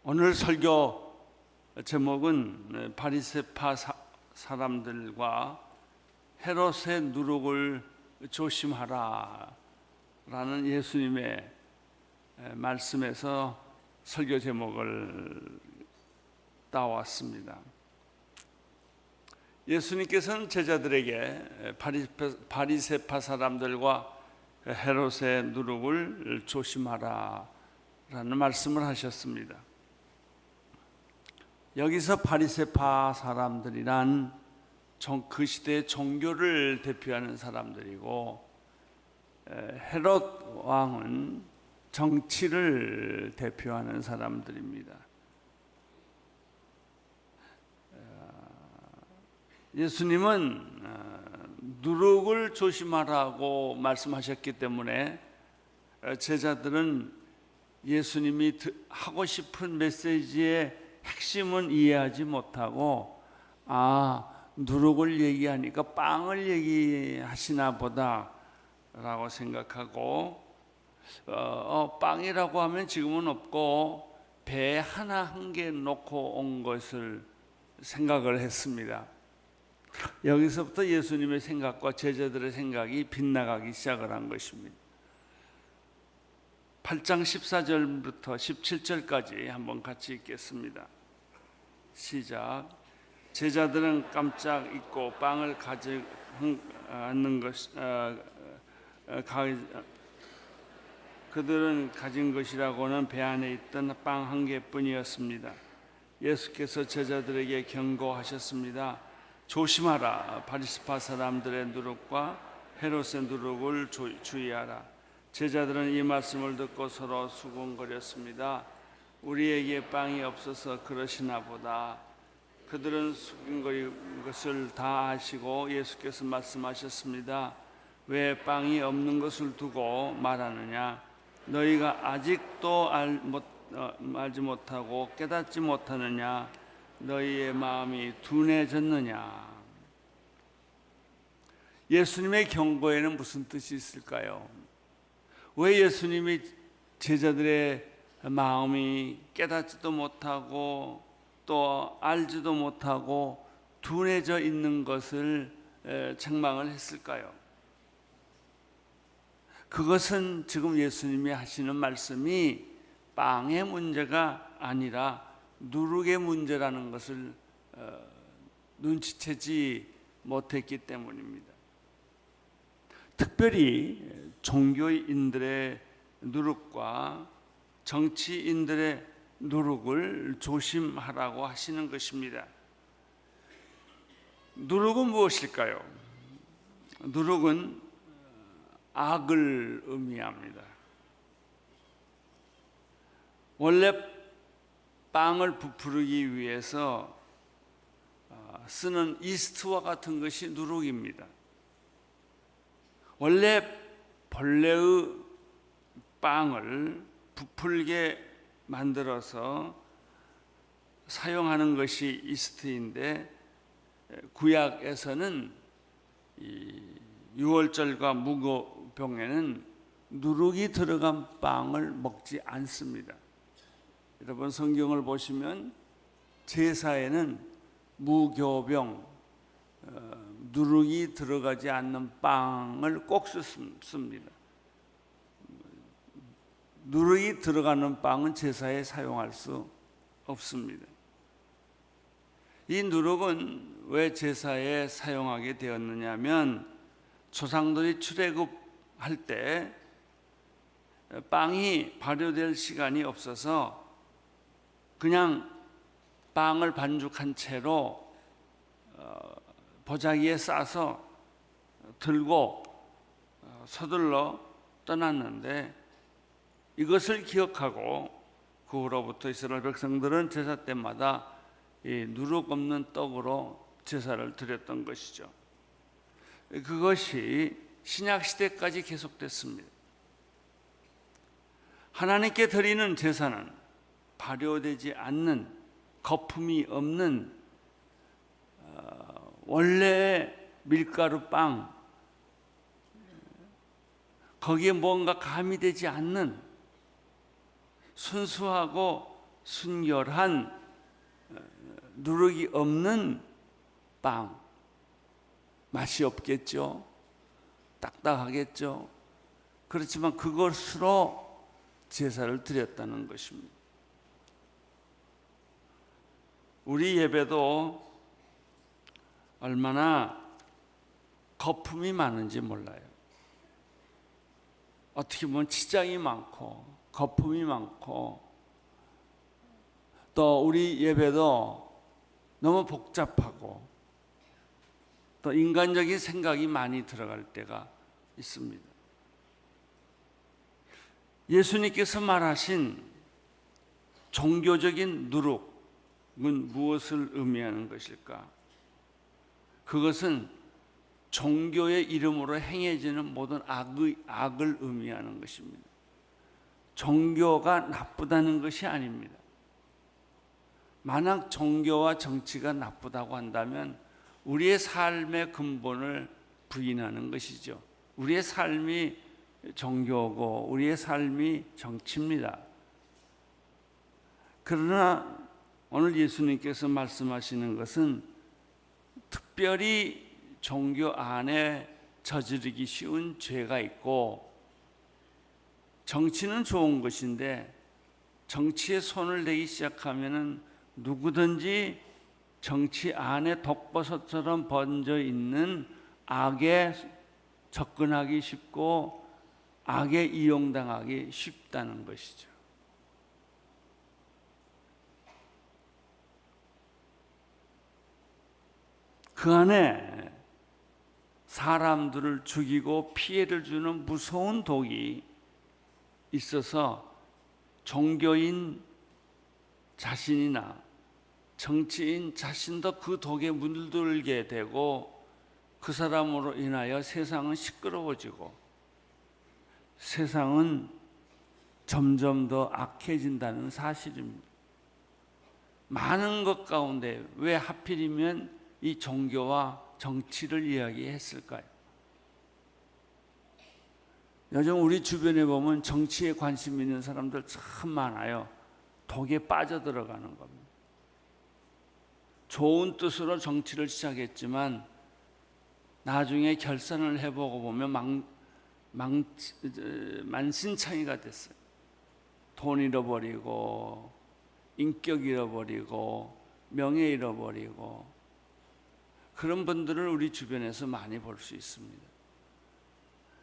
오늘 설교 제목은 바리새파 사람들과 헤롯의 누룩을 조심하라 라는 예수님의 말씀에서 설교 제목을 따왔습니다. 예수님께서는 제자들에게 바리새파 사람들과 헤롯의 누룩을 조심하라 라는 말씀을 하셨습니다. 여기서 바리새파 사람들이란 그 시대의 종교를 대표하는 사람들이고, 헤롯 왕은 정치를 대표하는 사람들입니다. 예수님은 누룩을 조심하라고 말씀하셨기 때문에 제자들은 예수님이 하고 싶은 메시지의 핵심은 이해하지 못하고, 누룩을 얘기하니까 빵을 얘기하시나 보다 라고 생각하고, 빵이라고 하면 지금은 없고 배 하나 한 개 놓고 온 것을 생각을 했습니다. 여기서부터 예수님의 생각과 제자들의 생각이 빗나가기 시작을 한 것입니다. 8장 14절부터 17절까지 한번 같이 읽겠습니다. 시작. 제자들은 깜짝 잊고 빵을 가지 않는 것, 그들은 가진 것이라고는 배 안에 있던 빵 한 개뿐이었습니다. 예수께서 제자들에게 경고하셨습니다. 조심하라. 바리새파 사람들의 누룩과 헤롯의 누룩을 주의하라. 제자들은 이 말씀을 듣고 서로 수군거렸습니다. 우리에게 빵이 없어서 그러시나 보다. 그들은 수군거린 것을 다 아시고 예수께서 말씀하셨습니다. 왜 빵이 없는 것을 두고 말하느냐? 너희가 아직도 알지 못하고 깨닫지 못하느냐? 너희의 마음이 둔해졌느냐? 예수님의 경고에는 무슨 뜻이 있을까요? 왜 예수님이 제자들의 마음이 깨닫지도 못하고 또 알지도 못하고 둔해져 있는 것을 책망을 했을까요? 그것은 지금 예수님이 하시는 말씀이 빵의 문제가 아니라 누룩의 문제라는 것을 눈치채지 못했기 때문입니다. 특별히 종교인들의 누룩과 정치인들의 누룩을 조심하라고 하시는 것입니다. 누룩은 무엇일까요? 누룩은 악을 의미합니다. 원래 빵을 부풀기 위해서 쓰는 이스트와 같은 것이 누룩입니다. 원래 본래의 빵을 부풀게 만들어서 사용하는 것이 이스트인데, 구약에서는 이 유월절과 무교병에는 누룩이 들어간 빵을 먹지 않습니다. 여러분 성경을 보시면 제사에는 무교병, 누룩이 들어가지 않는 빵을 꼭 씁니다. 누룩이 들어가는 빵은 제사에 사용할 수 없습니다. 이 누룩은 왜 제사에 사용하게 되었느냐면, 조상들이 출애굽할 때 빵이 발효될 시간이 없어서 그냥 빵을 반죽한 채로 보자기에 싸서 들고 서둘러 떠났는데, 이것을 기억하고 그 후로부터 이스라엘 백성들은 제사 때마다 이 누룩 없는 떡으로 제사를 드렸던 것이죠. 그것이 신약 시대까지 계속됐습니다. 하나님께 드리는 제사는 발효되지 않는, 거품이 없는 원래의 밀가루 빵, 거기에 뭔가 가미되지 않는 순수하고 순결한 누룩이 없는 빵, 맛이 없겠죠. 딱딱하겠죠. 그렇지만 그것으로 제사를 드렸다는 것입니다. 우리 예배도 얼마나 거품이 많은지 몰라요. 어떻게 보면 치장이 많고 거품이 많고, 또 우리 예배도 너무 복잡하고 또 인간적인 생각이 많이 들어갈 때가 있습니다. 예수님께서 말하신 종교적인 누룩은 무엇을 의미하는 것일까? 그것은 종교의 이름으로 행해지는 모든 악을 의미하는 것입니다. 종교가 나쁘다는 것이 아닙니다. 만약 종교와 정치가 나쁘다고 한다면 우리의 삶의 근본을 부인하는 것이죠. 우리의 삶이 종교고 우리의 삶이 정치입니다. 그러나 오늘 예수님께서 말씀하시는 것은 특별히 종교 안에 저지르기 쉬운 죄가 있고, 정치는 좋은 것인데 정치에 손을 대기 시작하면은 누구든지 정치 안에 독버섯처럼 번져 있는 악에 접근하기 쉽고 악에 이용당하기 쉽다는 것이죠. 그 안에 사람들을 죽이고 피해를 주는 무서운 독이 있어서 종교인 자신이나 정치인 자신도 그 독에 물들게 되고, 그 사람으로 인하여 세상은 시끄러워지고 세상은 점점 더 악해진다는 사실입니다. 많은 것 가운데 왜 하필이면 이 종교와 정치를 이야기했을까요? 요즘 우리 주변에 보면 정치에 관심 있는 사람들 참 많아요. 독에 빠져들어가는 겁니다. 좋은 뜻으로 정치를 시작했지만 나중에 결산을 해보고 보면 만신창이가 됐어요. 돈 잃어버리고 인격 잃어버리고 명예 잃어버리고, 그런 분들을 우리 주변에서 많이 볼 수 있습니다.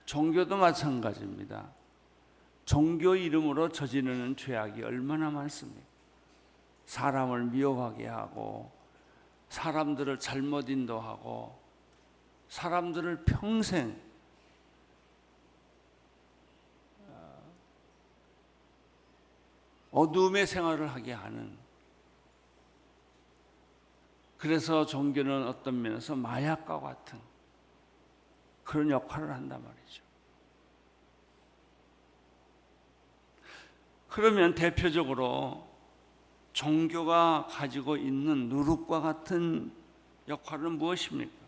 종교도 마찬가지입니다. 종교 이름으로 저지르는 죄악이 얼마나 많습니까? 사람을 미워하게 하고 사람들을 잘못 인도하고 사람들을 평생 어두움의 생활을 하게 하는, 그래서 종교는 어떤 면에서 마약과 같은 그런 역할을 한단 말이죠. 그러면 대표적으로 종교가 가지고 있는 누룩과 같은 역할은 무엇입니까?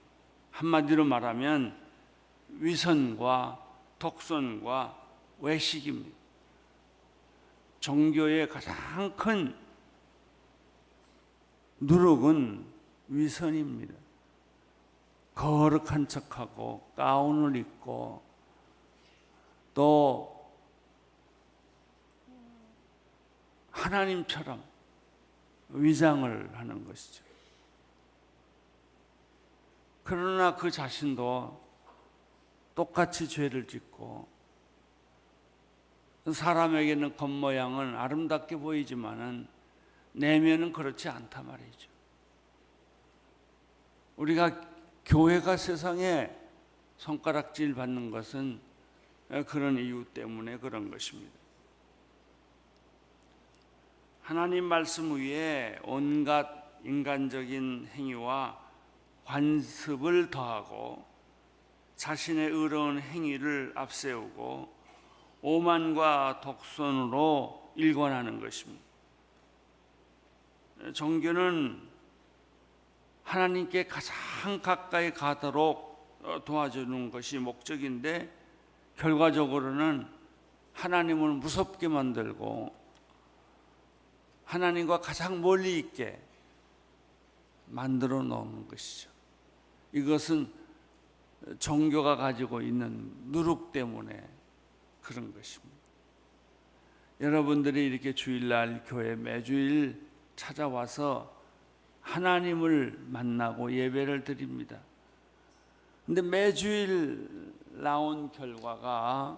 한마디로 말하면 위선과 독선과 외식입니다. 종교의 가장 큰 누룩은 위선입니다. 거룩한 척하고 가운을 입고 또 하나님처럼 위장을 하는 것이죠. 그러나 그 자신도 똑같이 죄를 짓고 사람에게는 겉모양은 아름답게 보이지만은 내면은 그렇지 않단 말이죠. 우리가 교회가 세상에 손가락질 받는 것은 그런 이유 때문에 그런 것입니다. 하나님 말씀 위에 온갖 인간적인 행위와 관습을 더하고 자신의 의로운 행위를 앞세우고 오만과 독선으로 일관하는 것입니다. 종교는 하나님께 가장 가까이 가도록 도와주는 것이 목적인데, 결과적으로는 하나님을 무섭게 만들고 하나님과 가장 멀리 있게 만들어 놓는 것이죠. 이것은 종교가 가지고 있는 누룩 때문에 그런 것입니다. 여러분들이 이렇게 주일날 교회 매주일 찾아와서 하나님을 만나고 예배를 드립니다. 근데 매주일 나온 결과가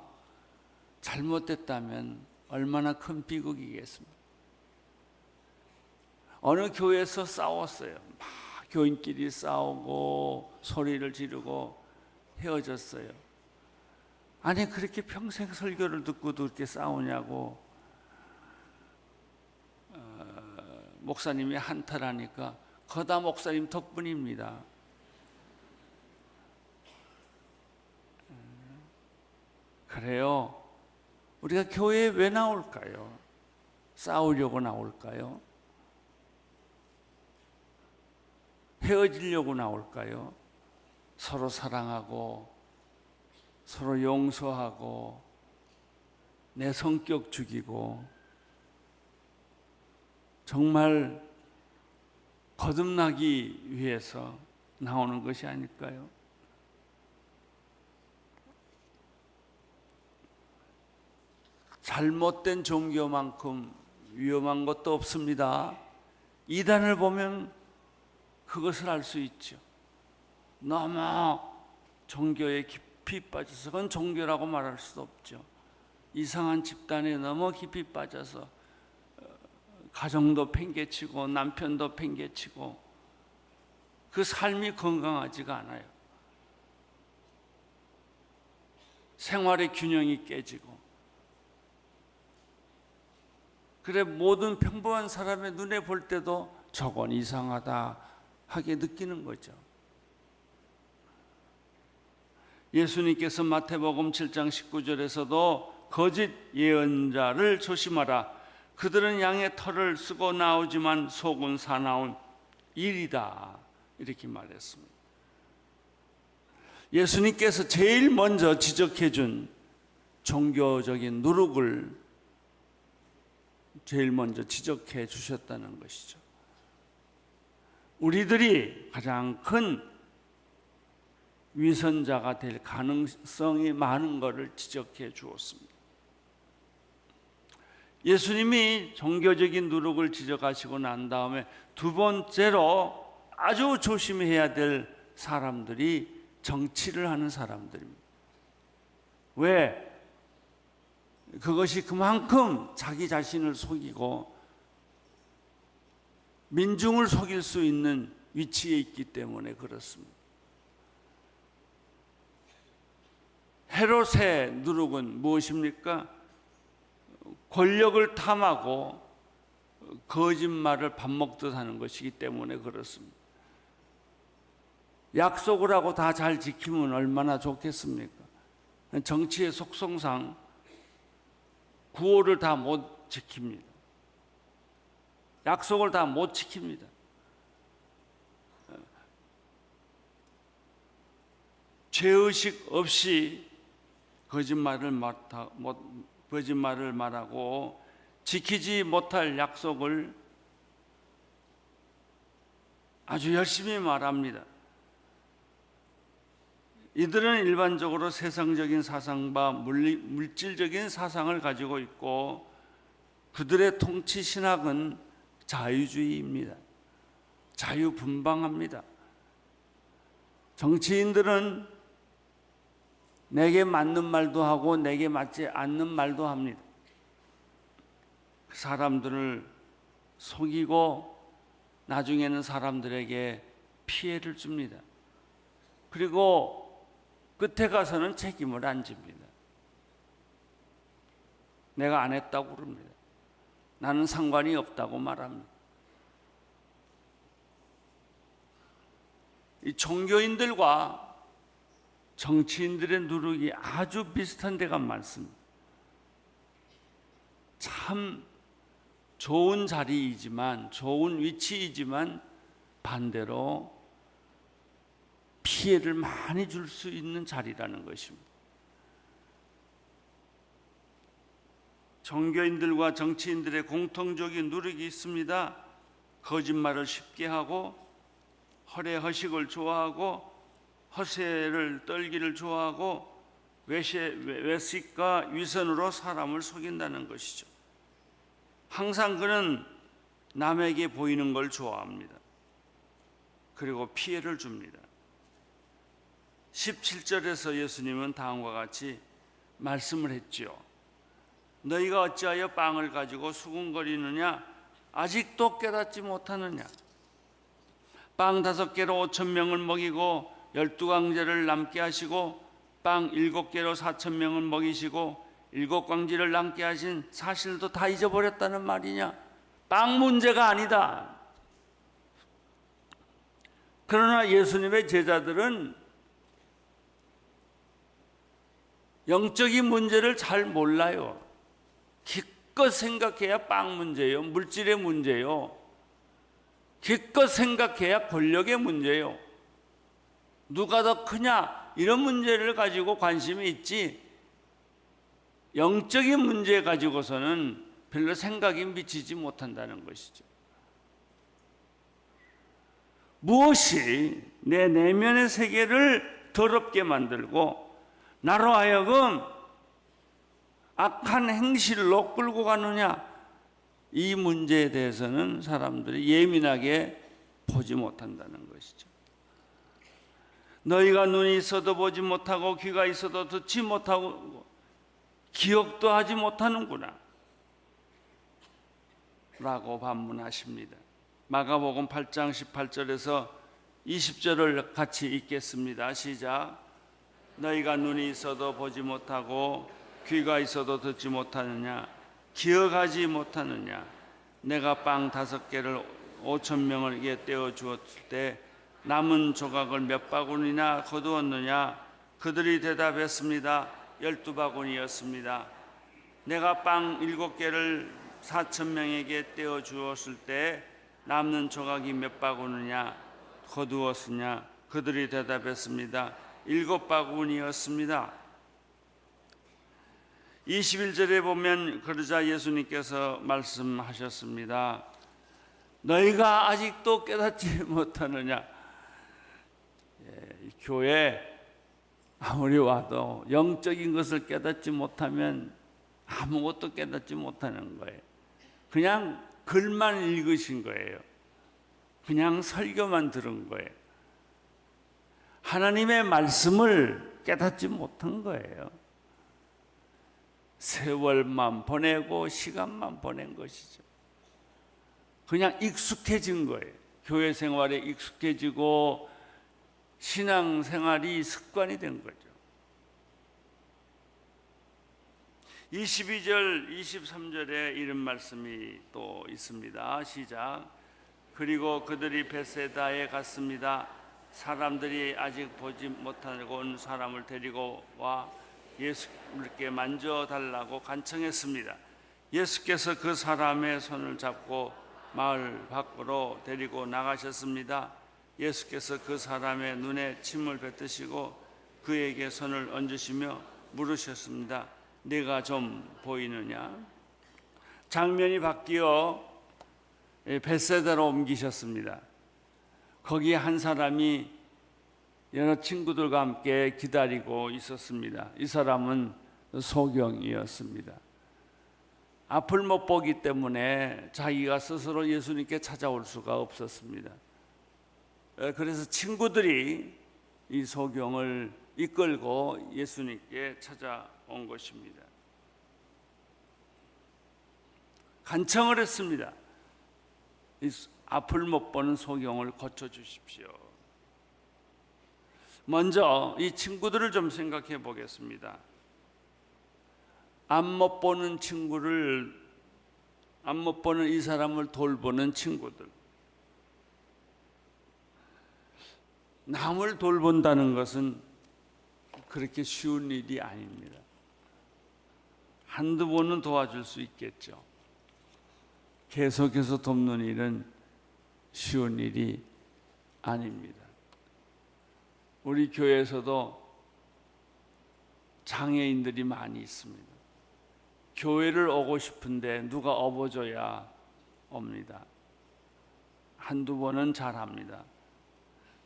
잘못됐다면 얼마나 큰 비극이겠습니까? 어느 교회에서 싸웠어요. 막 교인끼리 싸우고 소리를 지르고 헤어졌어요. 아니 그렇게 평생 설교를 듣고도 그렇게 싸우냐고 목사님이 한탄하니까 거다 목사님 덕분입니다. 그래요. 우리가 교회에 왜 나올까요? 싸우려고 나올까요? 헤어지려고 나올까요? 서로 사랑하고 서로 용서하고 내 성격 죽이고 정말 거듭나기 위해서 나오는 것이 아닐까요? 잘못된 종교만큼 위험한 것도 없습니다. 이단을 보면 그것을 알 수 있죠. 너무 종교에 깊이 빠져서 그건 종교라고 말할 수도 없죠. 이상한 집단에 너무 깊이 빠져서 가정도 팽개치고 남편도 팽개치고 그 삶이 건강하지가 않아요. 생활의 균형이 깨지고 그래 모든 평범한 사람의 눈에 볼 때도 저건 이상하다 하게 느끼는 거죠. 예수님께서 마태복음 7장 19절에서도 거짓 예언자를 조심하라. 그들은 양의 털을 쓰고 나오지만 속은 사나운 일이다. 이렇게 말했습니다. 예수님께서 제일 먼저 지적해 준 종교적인 누룩을 제일 먼저 지적해 주셨다는 것이죠. 우리들이 가장 큰 위선자가 될 가능성이 많은 것을 지적해 주었습니다. 예수님이 종교적인 누룩을 지적하시고 난 다음에 두 번째로 아주 조심해야 될 사람들이 정치를 하는 사람들입니다. 왜? 그것이 그만큼 자기 자신을 속이고 민중을 속일 수 있는 위치에 있기 때문에 그렇습니다. 헤롯의 누룩은 무엇입니까? 권력을 탐하고 거짓말을 밥 먹듯 하는 것이기 때문에 그렇습니다. 약속을 하고 다 잘 지키면 얼마나 좋겠습니까? 정치의 속성상 구호를 다 못 지킵니다. 약속을 다 못 지킵니다. 죄의식 없이 거짓말을 말하고 지키지 못할 약속을 아주 열심히 말합니다. 이들은 일반적으로 세상적인 사상과 물질적인 사상을 가지고 있고 그들의 통치 신학은 자유주의입니다. 자유분방합니다. 정치인들은 내게 맞는 말도 하고 내게 맞지 않는 말도 합니다. 사람들을 속이고 나중에는 사람들에게 피해를 줍니다. 그리고 끝에 가서는 책임을 안 집니다. 내가 안 했다고 그럽니다. 나는 상관이 없다고 말합니다. 이 종교인들과 정치인들의 누룩이 아주 비슷한 데가 많습니다. 참 좋은 자리이지만, 좋은 위치이지만 반대로 피해를 많이 줄 수 있는 자리라는 것입니다. 종교인들과 정치인들의 공통적인 누력이 있습니다. 거짓말을 쉽게 하고 허례허식을 좋아하고 허세를 떨기를 좋아하고 외식과 위선으로 사람을 속인다는 것이죠. 항상 그는 남에게 보이는 걸 좋아합니다. 그리고 피해를 줍니다. 17절에서 예수님은 다음과 같이 말씀을 했지요. 너희가 어찌하여 빵을 가지고 수군거리느냐? 아직도 깨닫지 못하느냐? 빵 5개로 5,000명을 먹이고 12광제를 남게 하시고 빵 7개로 4,000명을 먹이시고 7광지를 남게 하신 사실도 다 잊어버렸다는 말이냐? 빵 문제가 아니다. 그러나 예수님의 제자들은 영적인 문제를 잘 몰라요. 기껏 생각해야 빵 문제예요. 물질의 문제예요. 기껏 생각해야 권력의 문제예요. 누가 더 크냐? 이런 문제를 가지고 관심이 있지, 영적인 문제 가지고서는 별로 생각이 미치지 못한다는 것이죠. 무엇이 내 내면의 세계를 더럽게 만들고 나로 하여금 악한 행실로 끌고 가느냐, 이 문제에 대해서는 사람들이 예민하게 보지 못한다는 것이죠. 너희가 눈이 있어도 보지 못하고 귀가 있어도 듣지 못하고 기억도 하지 못하는구나 라고 반문하십니다. 마가복음 8장 18절에서 20절을 같이 읽겠습니다. 시작. 너희가 눈이 있어도 보지 못하고 귀가 있어도 듣지 못하느냐? 기억하지 못하느냐? 내가 빵 5개를 5,000명에게 떼어 주었을 때 남은 조각을 몇 바구니나 거두었느냐? 그들이 대답했습니다. 12바구니였습니다. 내가 빵 7개를 4,000명에게 떼어 주었을 때 남는 조각이 몇 바구니냐 거두었으냐? 그들이 대답했습니다. 7바구니였습니다. 21절에 보면 그러자 예수님께서 말씀하셨습니다. 너희가 아직도 깨닫지 못하느냐? 교회 아무리 와도 영적인 것을 깨닫지 못하면 아무것도 깨닫지 못하는 거예요. 그냥 글만 읽으신 거예요. 그냥 설교만 들은 거예요. 하나님의 말씀을 깨닫지 못한 거예요. 세월만 보내고 시간만 보낸 것이죠. 그냥 익숙해진 거예요. 교회 생활에 익숙해지고 신앙 생활이 습관이 된 거죠. 22절, 23절에 이런 말씀이 또 있습니다. 시작. 그리고 그들이 베세다에 갔습니다. 사람들이 아직 보지 못하고 온 사람을 데리고 와 예수께 만져달라고 간청했습니다. 예수께서 그 사람의 손을 잡고 마을 밖으로 데리고 나가셨습니다. 예수께서 그 사람의 눈에 침을 뱉으시고 그에게 손을 얹으시며 물으셨습니다. 네가 좀 보이느냐? 장면이 바뀌어 벳세다로 옮기셨습니다. 거기에 한 사람이 여러 친구들과 함께 기다리고 있었습니다. 이 사람은 소경이었습니다. 앞을 못 보기 때문에 자기가 스스로 예수님께 찾아올 수가 없었습니다. 그래서 친구들이 이 소경을 이끌고 예수님께 찾아온 것입니다. 간청을 했습니다. 이 앞을 못 보는 소경을 고쳐주십시오. 먼저 이 친구들을 좀 생각해 보겠습니다. 앞 못 보는 친구를, 앞 못 보는 이 사람을 돌보는 친구들. 남을 돌본다는 것은 그렇게 쉬운 일이 아닙니다. 한두 번은 도와줄 수 있겠죠. 계속해서 돕는 일은 쉬운 일이 아닙니다. 우리 교회에서도 장애인들이 많이 있습니다. 교회를 오고 싶은데 누가 업어줘야 옵니다. 한두 번은 잘합니다.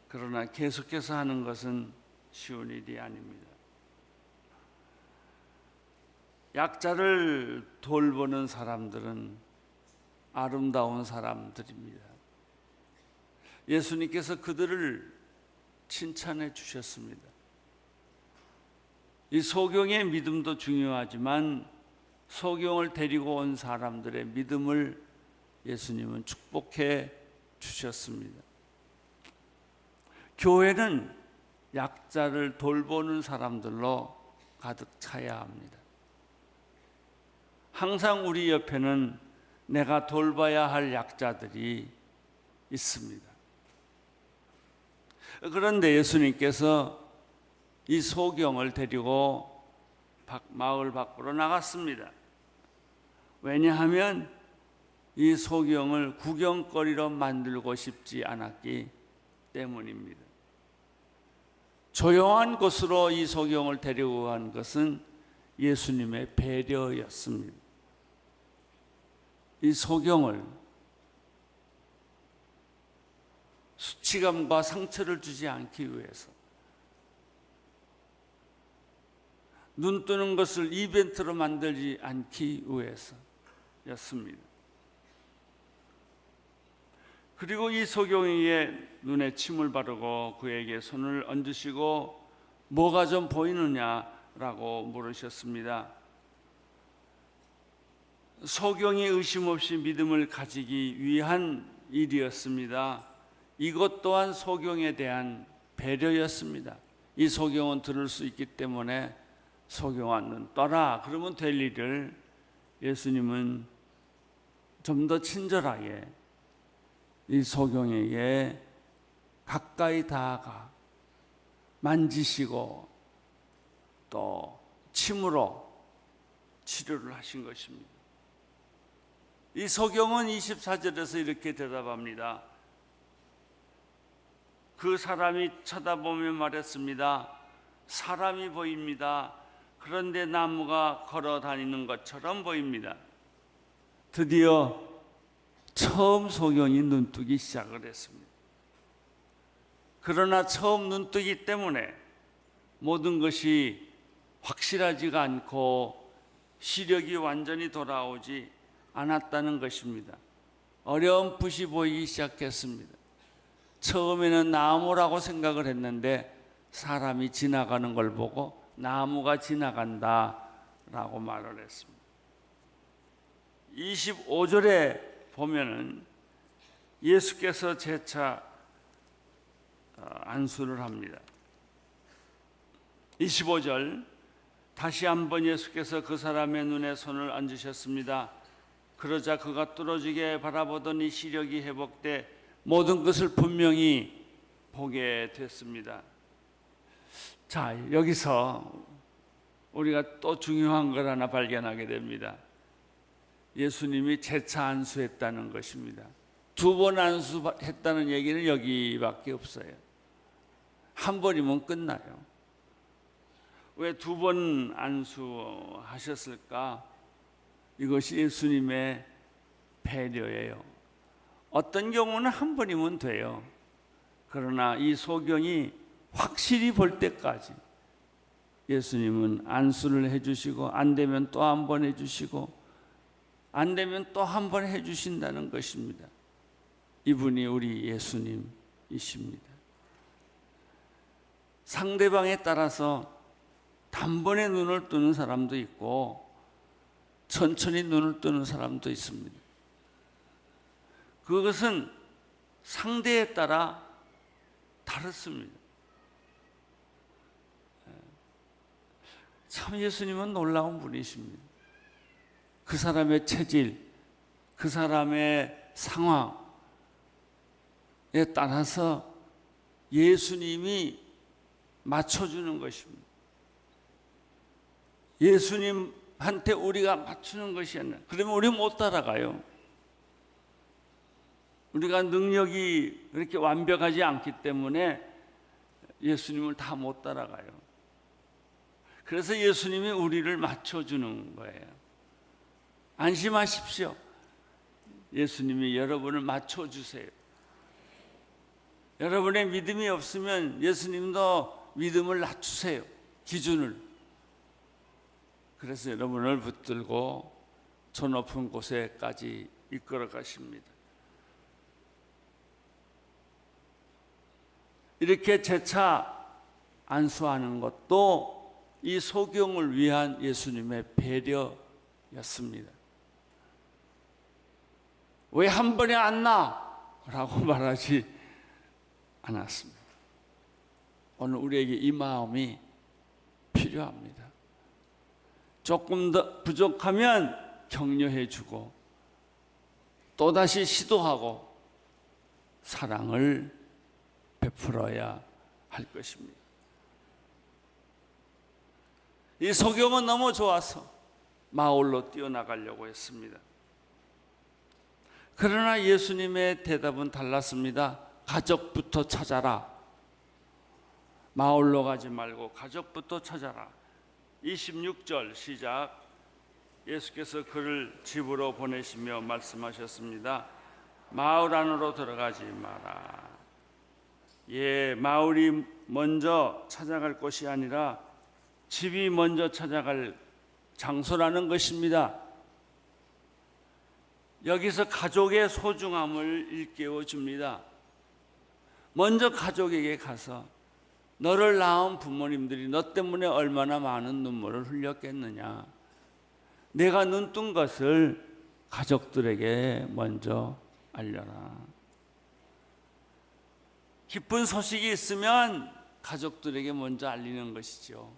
그러나 계속해서 하는 것은 쉬운 일이 아닙니다. 약자를 돌보는 사람들은 아름다운 사람들입니다. 예수님께서 그들을 칭찬해 주셨습니다. 이 소경의 믿음도 중요하지만 소경을 데리고 온 사람들의 믿음을 예수님은 축복해 주셨습니다. 교회는 약자를 돌보는 사람들로 가득 차야 합니다. 항상 우리 옆에는 내가 돌봐야 할 약자들이 있습니다. 그런데 예수님께서 이 소경을 데리고 마을 밖으로 나갔습니다. 왜냐하면 이 소경을 구경거리로 만들고 싶지 않았기 때문입니다. 조용한 곳으로 이 소경을 데리고 간 것은 예수님의 배려였습니다. 이 소경을 수치감과 상처를 주지 않기 위해서, 눈 뜨는 것을 이벤트로 만들지 않기 위해서였습니다. 그리고 이 소경이의 눈에 침을 바르고 그에게 손을 얹으시고 뭐가 좀 보이느냐라고 물으셨습니다. 소경이 의심 없이 믿음을 가지기 위한 일이었습니다. 이것 또한 소경에 대한 배려였습니다. 이 소경은 들을 수 있기 때문에 소경아 눈 떠라 그러면 될 일을 예수님은 좀 더 친절하게 이 소경에게 가까이 다가가 만지시고 또 침으로 치료를 하신 것입니다. 이 소경은 24절에서 이렇게 대답합니다. 그 사람이 쳐다보며 말했습니다. 사람이 보입니다. 그런데 나무가 걸어 다니는 것처럼 보입니다. 드디어 처음 소경이 눈뜨기 시작을 했습니다. 그러나 처음 눈뜨기 때문에 모든 것이 확실하지가 않고 시력이 완전히 돌아오지 않았다는 것입니다. 어렴풋이 보이기 시작했습니다. 처음에는 나무라고 생각을 했는데 사람이 지나가는 걸 보고 나무가 지나간다라고 말을 했습니다. 25절에 보면은 예수께서 재차 안수를 합니다. 25절 다시 한번 예수께서 그 사람의 눈에 손을 얹으셨습니다. 그러자 그가 뚫어지게 바라보더니 시력이 회복돼 모든 것을 분명히 보게 됐습니다. 자, 여기서 우리가 또 중요한 걸 하나 발견하게 됩니다. 예수님이 재차 안수했다는 것입니다. 2번 안수했다는 얘기는 여기밖에 없어요. 한 번이면 끝나요. 왜 2번 안수하셨을까? 이것이 예수님의 배려예요. 어떤 경우는 한 번이면 돼요. 그러나 이 소경이 확실히 볼 때까지 예수님은 안수를 해주시고 안 되면 또 한 번 해주시고 안 되면 또 한 번 해주신다는 것입니다. 이분이 우리 예수님이십니다. 상대방에 따라서 단번에 눈을 뜨는 사람도 있고 천천히 눈을 뜨는 사람도 있습니다. 그것은 상대에 따라 다릅니다. 참 예수님은 놀라운 분이십니다. 그 사람의 체질, 그 사람의 상황에 따라서 예수님이 맞춰주는 것입니다. 예수님한테 우리가 맞추는 것이 아니라 그러면 우리 못 따라가요. 우리가 능력이 그렇게 완벽하지 않기 때문에 예수님을 다 못 따라가요. 그래서 예수님이 우리를 맞춰주는 거예요. 안심하십시오. 예수님이 여러분을 맞춰주세요. 여러분의 믿음이 없으면 예수님도 믿음을 낮추세요. 기준을. 그래서 여러분을 붙들고 저 높은 곳에까지 이끌어 가십니다. 이렇게 재차 안수하는 것도 이 소경을 위한 예수님의 배려였습니다. 왜 한 번에 안 나? 라고 말하지 않았습니다. 오늘 우리에게 이 마음이 필요합니다. 조금 더 부족하면 격려해 주고 또다시 시도하고 사랑을 베풀어야 할 것입니다. 이 소경은 너무 좋아서 마을로 뛰어나가려고 했습니다. 그러나 예수님의 대답은 달랐습니다. 가족부터 찾아라. 마을로 가지 말고 가족부터 찾아라. 26절 시작. 예수께서 그를 집으로 보내시며 말씀하셨습니다. 마을 안으로 들어가지 마라. 마을이 먼저 찾아갈 곳이 아니라 집이 먼저 찾아갈 장소라는 것입니다. 여기서 가족의 소중함을 일깨워 줍니다. 먼저 가족에게 가서 너를 낳은 부모님들이 너 때문에 얼마나 많은 눈물을 흘렸겠느냐. 내가 눈뜬 것을 가족들에게 먼저 알려라. 기쁜 소식이 있으면 가족들에게 먼저 알리는 것이죠.